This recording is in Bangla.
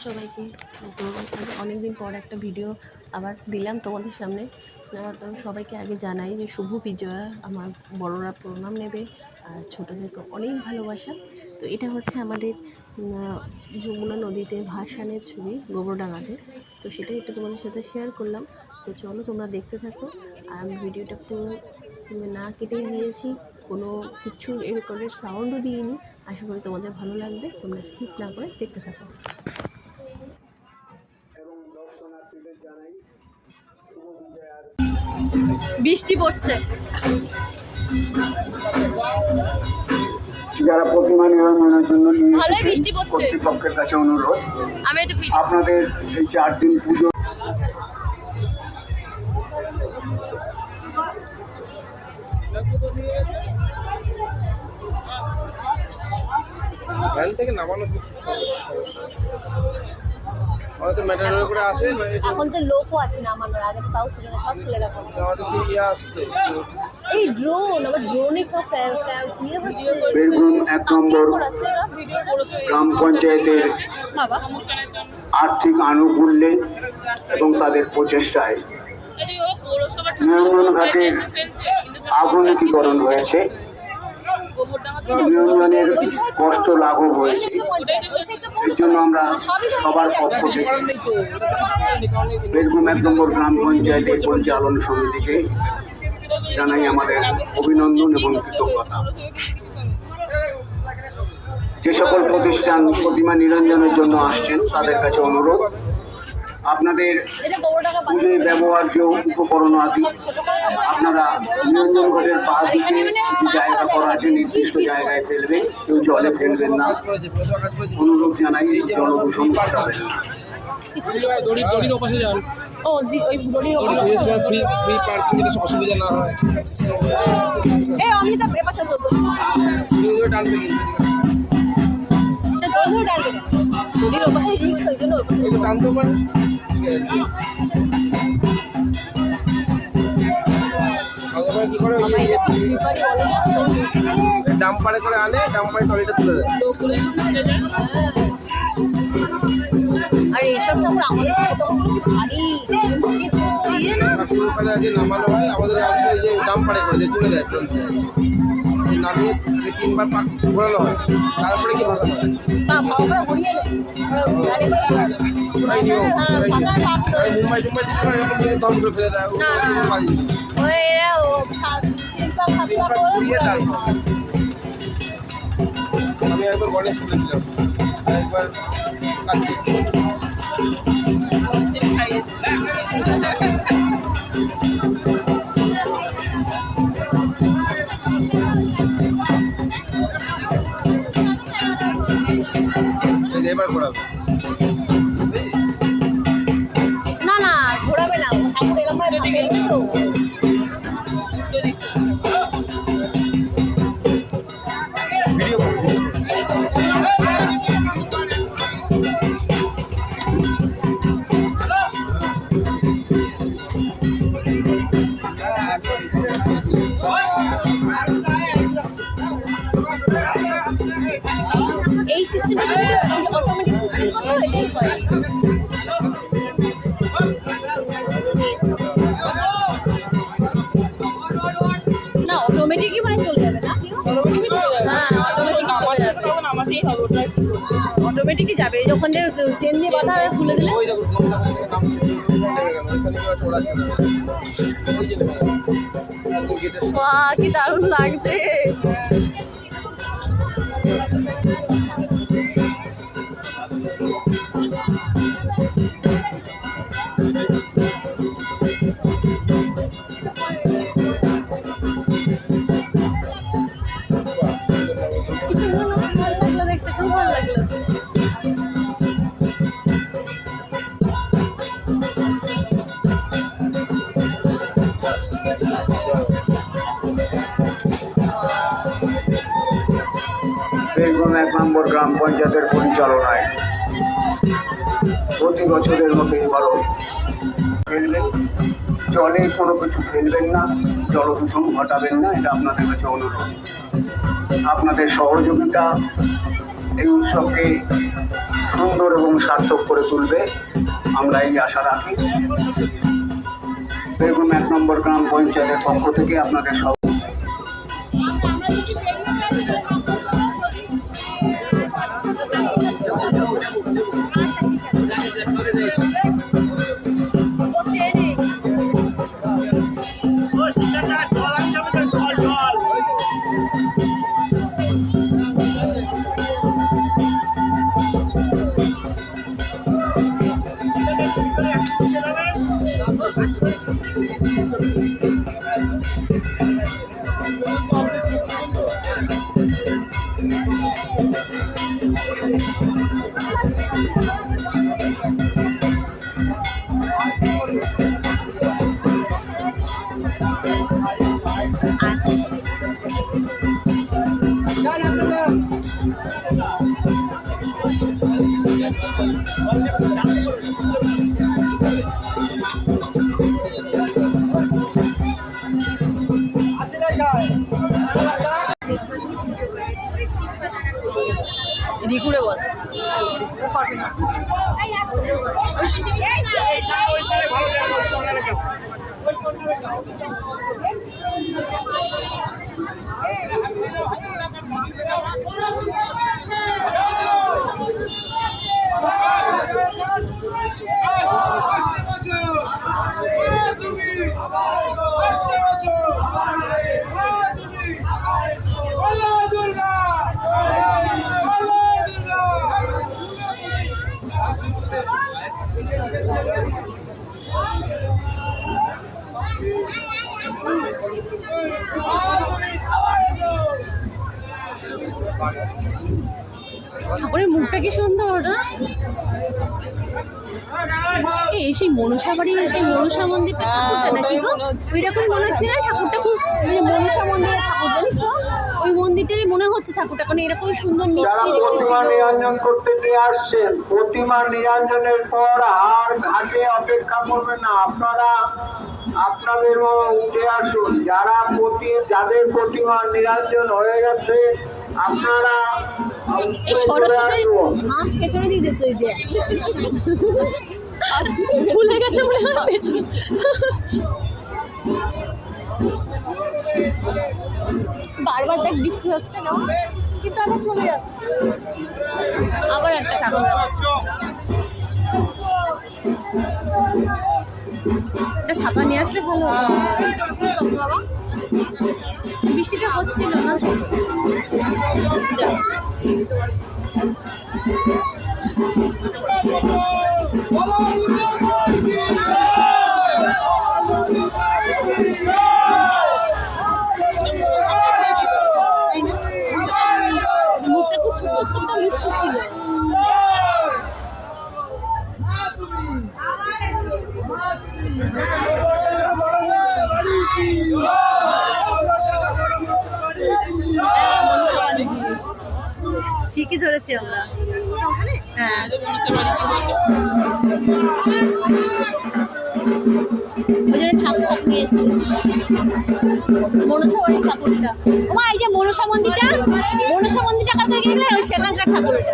সবাইকে। তো অনেক দিন পর একটা ভিডিও আবার দিলাম তোমাদের সামনে। তো সবাইকে আগে জানাই যে শুভ বিজয়া, আমার বড়রা প্রণাম নেবে আর ছোটোদেরকে অনেক ভালোবাসা। তো এটা হচ্ছে আমাদের যমুনা নদীতে ভাসানের ছবি গোবরডাঙ্গাতে। তো সেটাই একটু তোমাদের সাথে শেয়ার করলাম। তো চলো তোমরা দেখতে থাকো। আর আমি ভিডিওটা পুরো না কেটেই দিয়েছি, কোনো কিছু রেকর্ডের সাউন্ডও দিইনি। আশা করি তোমাদের ভালো লাগবে, তোমরা স্কিপ না করে দেখতে থাকো। বৃষ্টি পড়ছে। যারা প্রতিমা নিরঞ্জনের জন্য ভালোই বৃষ্টি পড়ছে। কর্তৃপক্ষের কাছে অনুরোধ, আমি একটু আপনাদের এই 4 দিন পুজো ভ্যান থেকে নামানো হয়তো ম্যাটার করে আসে। এখন তো লোকও আছে নামানোর, আগে তাও ছিল না, সব ছেলেরা করে। আমাদের সেই ইয়ে আসতো এই ড্রোন, আবার ড্রোনে সব ইয়ে হচ্ছে। বীরভূম 1 নম্বর গ্রাম পঞ্চায়েতের বাবা আর্থিক আনুকূল্যে এবং তাদের প্রচেষ্টায় নিরঞ্জন ঘাটের আধুনিকীকরণ হয়েছে। নিরঞ্জনের কষ্ট লাঘব হয়েছে, এর জন্য আমরা সবার পক্ষ থেকে বীরভূম 1 নম্বর গ্রাম পঞ্চায়েতের পরিচালন সমিতিকে জানাই আমাদের অভিনন্দন এবং কৃতজ্ঞতা। যে সকল প্রতিষ্ঠান প্রতিমা নিরঞ্জনের জন্য আসছেন তাদের কাছে অনুরোধ, আপনাদের পুজোয় ব্যবহার্য উপকরণ আদি আপনারা নিরঞ্জন ঘটের পা দিকে জায়গা করা আছে, নির্দিষ্ট জায়গায় ফেলবেন, কেউ জলে ফেলবেন না। অনুরোধ জানাই, জল দূষণ ঘটাবেন না। অসুবিধা না হয়। টানতে পারে কি করে ডাম্পারে করে আনে, ডাম্পারে টলিটা তুলে দেয়। আর এইসব ঠাকুর আমাদের ভারী আগে নামানো হয়, আমাদের যে ডাম্পারে করে তুলে দেয়, নামিয়ে 3বার পাক ঘোরানো হয়, তারপরে কি ভাষা হয় মুম্বাই দম করে ফেলে দেয়। আমি একবার গণেশ তুলেছিলাম, একবার এবার ঘোরাবে না না ঘোরাবে না, ঠাকুর এরকম ভাবে ফেলবে তো। এই সিস্টেমটা অটোমেটিক সিস্টেম কত এটাই হয়। না অটোমেটিকই মানে চলে যাবে না? হ্যাঁ অটোমেটিকই চলে যাবে, অটোমেটিকই যাবে। যখন চেন দিয়ে বাঁধা হবে খুলে দিলে বাহ কি দারুণ লাগছে। দেখতে খুব ভালো লাগলো। বীরভূম 1 নম্বর গ্রাম পঞ্চায়েতের পরিচালনায় প্রতি বছরের মতো এবারও ফেলবেন, জলে কোনো কিছু ফেলবেন না, জলদূষণ ঘটাবেন না, এটা আপনাদের কাছে অনুরোধ। আপনাদের সহযোগিতা এই উৎসবকে সুন্দর এবং সার্থক করে তুলবে, আমরা এই আশা রাখি। এরকম 1 নম্বর গ্রাম পঞ্চায়েতের পক্ষ থেকে আপনাদের সব রিকুরে বল। ঠাকুরের মুখটা কি সুন্দর না? এই সেই মনসা বাড়ির সেই মনসা মন্দিরটা ঠাকুরটা নাকি গো? ওইরকম মনে হচ্ছে না ঠাকুরটা? খুব মনসা মন্দিরের ঠাকুর জানিস তো, ওই মন্দিরটারই মনে হচ্ছে ঠাকুরটা, কারণ এরকম সুন্দর মিষ্টি দেখতে ছিল। নিরঞ্জন করতে নিয়ে আসছেন, প্রতিমা নিরঞ্জনের পর আর ঘাটে অপেক্ষা করবেন না, আপনারা আপনাদেরও উঠে আসুন। যাদের প্রতিমা নিরঞ্জন হয়ে গেছে আপনারা এই সরস্বতীর মাস পেছনে দিয়ে দিয়েছে, ওই দিয়ে ভুলে গেছে বলে পেছনে। বারবার দেখ বৃষ্টি হচ্ছে না, কিন্তু আবার চলে যাচ্ছে, আবার একটা ঠাকুর আসছে। একটা ছাতা নিয়ে আসলে ভালো হতো। বাবা বৃষ্টিটা হচ্ছিল না। মুখটা খুব ছোট ছোট মিষ্টি ছিল। ঠিকই ধরেছি আমরা। হ্যাঁ ওই জন্য ঠাকুর নিয়ে এসেছি, মনসা বাড়ির ঠাকুরটা। ওমা এই যে মনসা মন্দিরটা কালকে গেলে ওই সেখানকার ঠাকুরটা।